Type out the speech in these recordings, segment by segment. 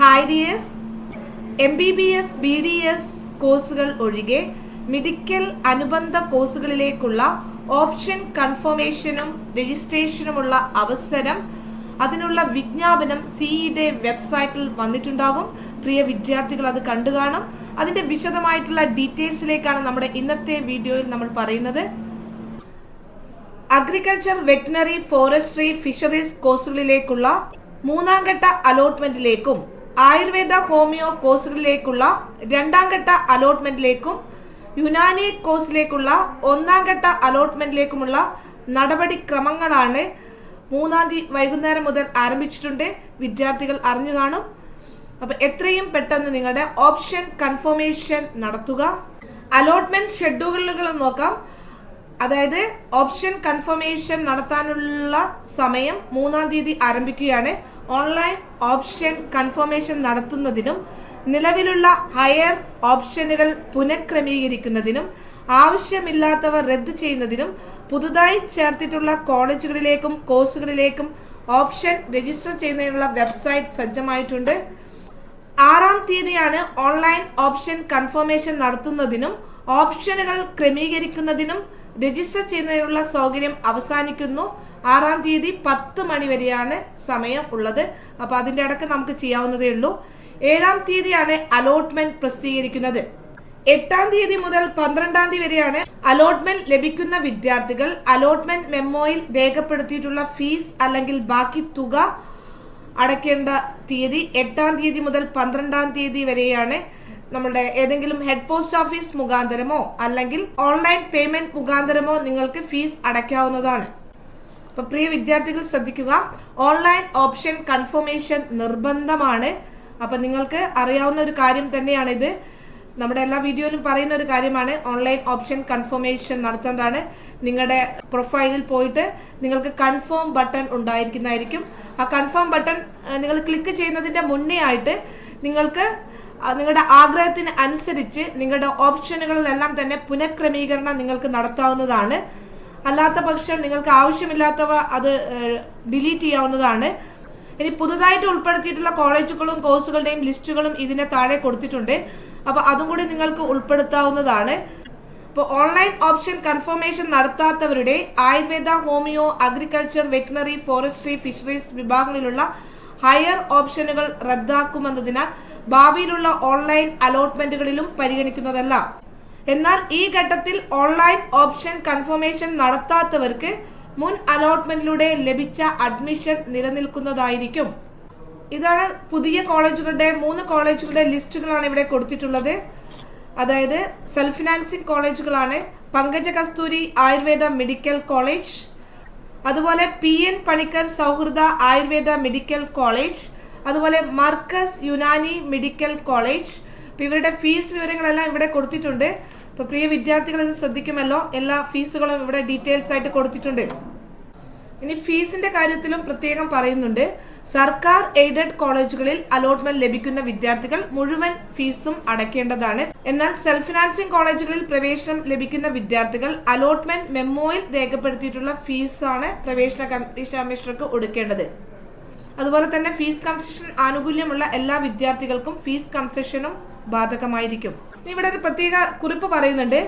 Hi dears, MBBS BDS കോഴ്സുകൾ ഒഴികെ medical അനുബന്ധ കോഴ്സുകളിലേക്കുള്ള ഓപ്ഷൻ കൺഫർമേഷനും രജിസ്ട്രേഷനുമുള്ള അവസരം, അതിനുള്ള വിജ്ഞാപനം CEയുടെ വെബ്സൈറ്റിൽ വന്നിട്ടുണ്ടാകും. പ്രിയ വിദ്യാർത്ഥികൾ അത് കണ്ടു കാണും. അതിൻ്റെ വിശദമായിട്ടുള്ള ഡീറ്റെയിൽസിലേക്കാണ് നമ്മുടെ ഇന്നത്തെ വീഡിയോയിൽ നമ്മൾ പറയുന്നത്. അഗ്രികൾച്ചർ, വെറ്റിനറി, ഫോറസ്ട്രി, ഫിഷറീസ് കോഴ്സുകളിലേക്കുള്ള മൂന്നാം ഘട്ട അലോട്ട്മെന്റിലേക്കും ആയുർവേദ, ഹോമിയോ കോഴ്സുകളിലേക്കുള്ള രണ്ടാം ഘട്ട അലോട്ട്മെന്റിലേക്കും യുനാനി കോഴ്സിലേക്കുള്ള ഒന്നാം ഘട്ട അലോട്ട്മെന്റിലേക്കുമുള്ള നടപടിക്രമങ്ങളാണ് 3-ാം തീയതി വൈകുന്നേരം മുതൽ ആരംഭിച്ചിട്ടുണ്ട്. വിദ്യാർത്ഥികൾ അറിഞ്ഞു കാണും. അപ്പോൾ എത്രയും പെട്ടെന്ന് നിങ്ങളുടെ ഓപ്ഷൻ കൺഫർമേഷൻ നടത്തുക. അലോട്ട്മെന്റ് ഷെഡ്യൂളുകൾ നോക്കാം. അതായത് ഓപ്ഷൻ കൺഫർമേഷൻ നടത്താനുള്ള സമയം 3-ാം തീയതി ആരംഭിക്കുകയാണ്. ഓൺലൈൻ ഓപ്ഷൻ കൺഫർമേഷൻ നടത്തുന്നതിനും നിലവിലുള്ള ഹയർ ഓപ്ഷനുകൾ പുനഃക്രമീകരിക്കുന്നതിനും ആവശ്യമില്ലാത്തവ റദ്ദ് ചെയ്യുന്നതിനും പുതുതായി ചേർത്തിട്ടുള്ള കോളേജുകളിലേക്കും കോഴ്സുകളിലേക്കും ഓപ്ഷൻ രജിസ്റ്റർ ചെയ്യുന്നതിനുള്ള വെബ്സൈറ്റ് സജ്ജമായിട്ടുണ്ട്. 6-ാം തീയതിയാണ് ഓൺലൈൻ ഓപ്ഷൻ കൺഫർമേഷൻ നടത്തുന്നതിനും ഓപ്ഷനുകൾ ക്രമീകരിക്കുന്നതിനും രജിസ്റ്റർ ചെയ്യുന്നതിനുള്ള സൗകര്യം അവസാനിക്കുന്നു. 6-ാം തീയതി 10 മണി വരെയാണ് സമയം ഉള്ളത്. അപ്പോൾ അതിൻ്റെ അടക്കം നമുക്ക് ചെയ്യാവുന്നതേ ഉള്ളൂ. 7-ാം തീയതിയാണ് അലോട്ട്മെന്റ് പ്രസിദ്ധീകരിക്കുന്നത്. 8-ാം തീയതി മുതൽ 12-ാം തീയതി വരെയാണ് അലോട്ട്മെന്റ് ലഭിക്കുന്ന വിദ്യാർത്ഥികൾ അലോട്ട്മെന്റ് മെമ്മോയിൽ രേഖപ്പെടുത്തിയിട്ടുള്ള ഫീസ് അല്ലെങ്കിൽ ബാക്കി തുക അടയ്ക്കേണ്ട തീയതി. 8-ാം തീയതി മുതൽ 12-ാം തീയതി വരെയാണ് നമ്മുടെ ഏതെങ്കിലും ഹെഡ് പോസ്റ്റ് ഓഫീസ് മുഖാന്തരമോ അല്ലെങ്കിൽ ഓൺലൈൻ പേയ്മെന്റ് മുഖാന്തരമോ നിങ്ങൾക്ക് ഫീസ് അടയ്ക്കാവുന്നതാണ്. അപ്പോൾ പ്രിയ വിദ്യാർത്ഥികൾ ശ്രദ്ധിക്കുക, ഓൺലൈൻ ഓപ്ഷൻ കൺഫർമേഷൻ നിർബന്ധമാണ്. അപ്പം നിങ്ങൾക്ക് അറിയാവുന്ന ഒരു കാര്യം തന്നെയാണിത്. നമ്മുടെ എല്ലാ വീഡിയോയിലും പറയുന്ന ഒരു കാര്യമാണ്. ഓൺലൈൻ ഓപ്ഷൻ കൺഫർമേഷൻ നടത്തേണ്ടതാണ്. നിങ്ങളുടെ പ്രൊഫൈലിൽ പോയിട്ട് നിങ്ങൾക്ക് കൺഫേം ബട്ടൺ ഉണ്ടായിരിക്കുന്നതായിരിക്കും. ആ കൺഫേം ബട്ടൺ നിങ്ങൾ ക്ലിക്ക് ചെയ്യുന്നതിൻ്റെ മുന്നേ ആയിട്ട് നിങ്ങൾക്ക് നിങ്ങളുടെ ആഗ്രഹത്തിന് അനുസരിച്ച് നിങ്ങളുടെ ഓപ്ഷനുകളിലെല്ലാം തന്നെ പുനഃക്രമീകരണം നിങ്ങൾക്ക് നടത്താവുന്നതാണ്. അല്ലാത്ത പക്ഷം നിങ്ങൾക്ക് ആവശ്യമില്ലാത്തവ അത് ഡിലീറ്റ് ചെയ്യാവുന്നതാണ്. ഇനി പുതുതായിട്ട് ഉൾപ്പെടുത്തിയിട്ടുള്ള കോളേജുകളും കോഴ്സുകളുടെയും ലിസ്റ്റുകളും ഇതിന് താഴെ കൊടുത്തിട്ടുണ്ട്. അപ്പോൾ അതും കൂടി നിങ്ങൾക്ക് ഉൾപ്പെടുത്താവുന്നതാണ്. ഇപ്പോൾ ഓൺലൈൻ ഓപ്ഷൻ കൺഫർമേഷൻ നടത്താത്തവരുടെ Ayurveda, homeo, agriculture, veterinary, forestry, fisheries വിഭാഗങ്ങളിലുള്ള ഹയർ ഓപ്ഷനുകൾ റദ്ദാക്കുമെന്നതിനാൽ ഭാവിയിലുള്ള ഓൺലൈൻ അലോട്ട്മെന്റുകളിലും പരിഗണിക്കുന്നതല്ല. എന്നാൽ ഈ ഘട്ടത്തിൽ ഓൺലൈൻ ഓപ്ഷൻ കൺഫർമേഷൻ നടത്താത്തവർക്ക് മുൻ അലോട്ട്മെന്റിലൂടെ ലഭിച്ച അഡ്മിഷൻ നിലനിൽക്കുന്നതായിരിക്കും. ഇതാണ് പുതിയ കോളേജുകളുടെ 3 കോളേജുകളുടെ ലിസ്റ്റുകളാണ് ഇവിടെ കൊടുത്തിട്ടുള്ളത്. അതായത് സെൽഫ് ഫിനാൻസിങ് കോളേജുകളാണ്. പങ്കജ കസ്തൂരി ആയുർവേദ മെഡിക്കൽ കോളേജ്, അതുപോലെ PN പണിക്കർ സൗഹൃദ ആയുർവേദ മെഡിക്കൽ കോളേജ്, അതുപോലെ മർക്കസ് യുനാനി മെഡിക്കൽ കോളേജ്. അപ്പോൾ ഇവരുടെ ഫീസ് വിവരങ്ങളെല്ലാം ഇവിടെ കൊടുത്തിട്ടുണ്ട്. അപ്പോൾ പ്രിയ വിദ്യാർത്ഥികൾ ഇത് ശ്രദ്ധിക്കുമല്ലോ. എല്ലാ ഫീസുകളും ഇവിടെ ഡീറ്റെയിൽസ് ആയിട്ട് കൊടുത്തിട്ടുണ്ട്. ഇനി ഫീസിന്റെ കാര്യത്തിലും പ്രത്യേകം പറയുന്നുണ്ട്. സർക്കാർ എയ്ഡഡ് കോളേജുകളിൽ അലോട്ട്മെന്റ് ലഭിക്കുന്ന വിദ്യാർത്ഥികൾ മുഴുവൻ ഫീസും അടയ്ക്കേണ്ടതാണ്. എന്നാൽ സെൽഫ് ഫിനാൻസിങ് കോളേജുകളിൽ പ്രവേശനം ലഭിക്കുന്ന വിദ്യാർത്ഥികൾ അലോട്ട്മെന്റ് മെമ്മോയിൽ രേഖപ്പെടുത്തിയിട്ടുള്ള ഫീസാണ് പ്രവേശന കമ്മീഷണർക്ക് കൊടുക്കേണ്ടത്. അതുപോലെ തന്നെ ഫീസ് കൺസെഷൻ ആനുകൂല്യമുള്ള എല്ലാ വിദ്യാർത്ഥികൾക്കും ഫീസ് കൺസെഷനും ബാധകമായിരിക്കും. ഇവിടെ ഒരു പ്രത്യേക കുറിപ്പ് പറയുന്നുണ്ട്.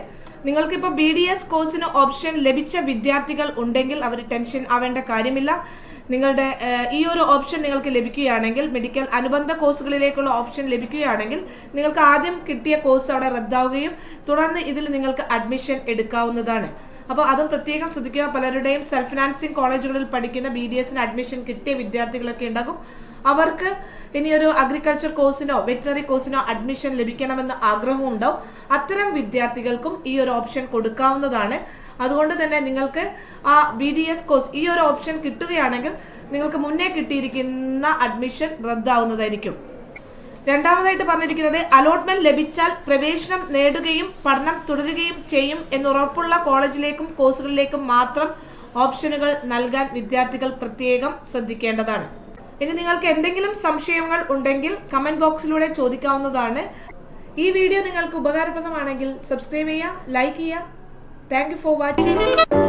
നിങ്ങൾക്കിപ്പോൾ BDS കോഴ്സിന് ഓപ്ഷൻ ലഭിച്ച വിദ്യാർത്ഥികൾ ഉണ്ടെങ്കിൽ അവർ ടെൻഷൻ ആവേണ്ട കാര്യമില്ല. നിങ്ങളുടെ ഈ ഒരു ഓപ്ഷൻ നിങ്ങൾക്ക് ലഭിക്കുകയാണെങ്കിൽ, മെഡിക്കൽ അനുബന്ധ കോഴ്സുകളിലേക്കുള്ള ഓപ്ഷൻ ലഭിക്കുകയാണെങ്കിൽ നിങ്ങൾക്ക് ആദ്യം കിട്ടിയ കോഴ്സ് അവിടെ റദ്ദാവുകയും തുടർന്ന് ഇതിൽ നിങ്ങൾക്ക് അഡ്മിഷൻ എടുക്കാവുന്നതാണ്. അപ്പോൾ അതും പ്രത്യേകം ശ്രദ്ധിക്കുക. പലരുടെയും സെൽഫ് ഫിനാൻസിങ് കോളേജുകളിൽ പഠിക്കുന്ന BDSന് അഡ്മിഷൻ കിട്ടിയ വിദ്യാർത്ഥികളൊക്കെ ഉണ്ടാകും. അവർക്ക് ഇനിയൊരു അഗ്രികൾച്ചർ കോഴ്സിനോ വെറ്റിനറി കോഴ്സിനോ അഡ്മിഷൻ ലഭിക്കണമെന്ന് ആഗ്രഹം ഉണ്ടാവും. അത്തരം വിദ്യാർത്ഥികൾക്കും ഈ ഒരു ഓപ്ഷൻ കൊടുക്കാവുന്നതാണ്. അതുകൊണ്ട് തന്നെ നിങ്ങൾക്ക് ആ BDS കോഴ്സ് ഈ ഒരു ഓപ്ഷൻ കിട്ടുകയാണെങ്കിൽ നിങ്ങൾക്ക് മുന്നേ കിട്ടിയിരിക്കുന്ന അഡ്മിഷൻ റദ്ദാവുന്നതായിരിക്കും. രണ്ടാമതായിട്ട് പറഞ്ഞിരിക്കുന്നത്, അലോട്ട്മെന്റ് ലഭിച്ചാൽ പ്രവേശനം നേടുകയും പഠനം തുടരുകയും ചെയ്യും എന്നുറപ്പുള്ള കോളേജിലേക്കും കോഴ്സുകളിലേക്കും മാത്രം ഓപ്ഷനുകൾ നൽകാൻ വിദ്യാർത്ഥികൾ പ്രത്യേകം ശ്രദ്ധിക്കേണ്ടതാണ്. ഇനി നിങ്ങൾക്ക് എന്തെങ്കിലും സംശയങ്ങൾ ഉണ്ടെങ്കിൽ കമന്റ് ബോക്സിലൂടെ ചോദിക്കാവുന്നതാണ്. ഈ വീഡിയോ നിങ്ങൾക്ക് ഉപകാരപ്രദമാണെങ്കിൽ സബ്സ്ക്രൈബ് ചെയ്യുക, ലൈക്ക് ചെയ്യുക. Thank you for watching.